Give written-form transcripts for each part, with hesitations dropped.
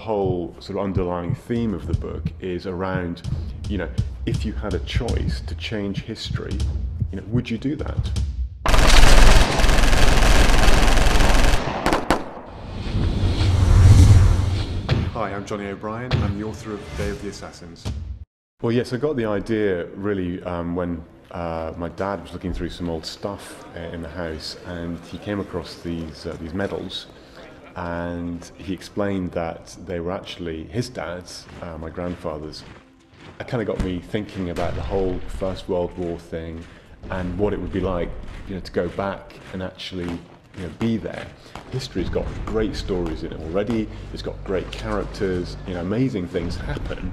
whole sort of underlying theme of the book is around, if you had a choice to change history, would you do that? Hi, I'm Johnny O'Brien. I'm the author of Day of the Assassins. Well, yes, I got the idea really when my dad was looking through some old stuff in the house, and he came across these medals, and he explained that they were actually his dad's, my grandfather's. It kind of got me thinking about the whole First World War thing and what it would be like, to go back and actually be there. History's got great stories in it already. It's got great characters. Amazing things happen,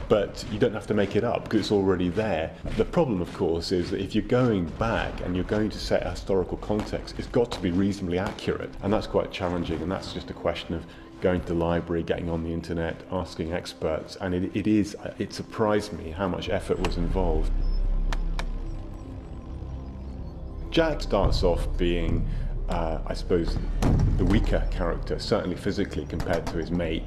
but you don't have to make it up because it's already there. The problem, of course, is that if you're going back and you're going to set a historical context, it's got to be reasonably accurate, and that's quite challenging. And that's just a question of going to the library, getting on the internet, asking experts, and it surprised me how much effort was involved. Jack starts off being, I suppose, the weaker character, certainly physically, compared to his mate,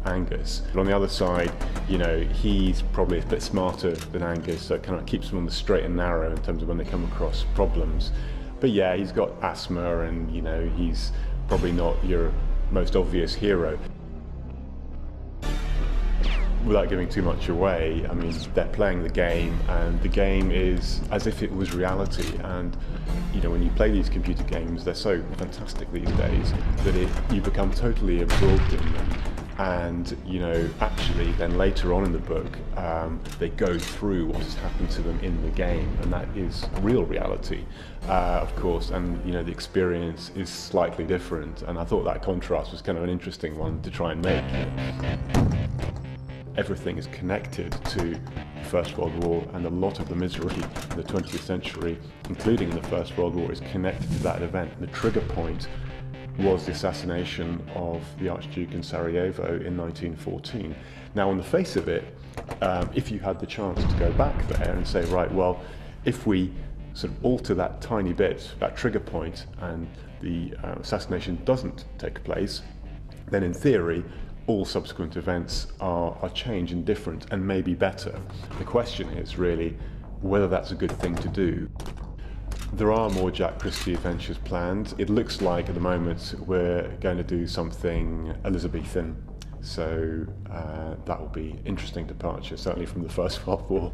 Angus. But on the other side, he's probably a bit smarter than Angus, so it kind of keeps him on the straight and narrow in terms of when they come across problems. But yeah, he's got asthma, and he's probably not your most obvious hero. Without giving too much away, I mean, they're playing the game, and the game is as if it was reality. And when you play these computer games, they're so fantastic these days that you become totally absorbed in them. And actually then later on in the book, they go through what has happened to them in the game, and that is real reality, of course, and the experience is slightly different. And I thought that contrast was kind of an interesting one to try and make. Everything is connected to the First World War, and a lot of the misery in the 20th century, including the First World War, is connected to that event. The trigger point was the assassination of the Archduke in Sarajevo in 1914. Now, on the face of it, if you had the chance to go back there and say, right, well, if we sort of alter that tiny bit, that trigger point, and the assassination doesn't take place, then in theory, all subsequent events are changed and different and maybe better. The question is really whether that's a good thing to do. There are more Jack Christie adventures planned. It looks like at the moment we're going to do something Elizabethan, so that will be an interesting departure, certainly from the First World War.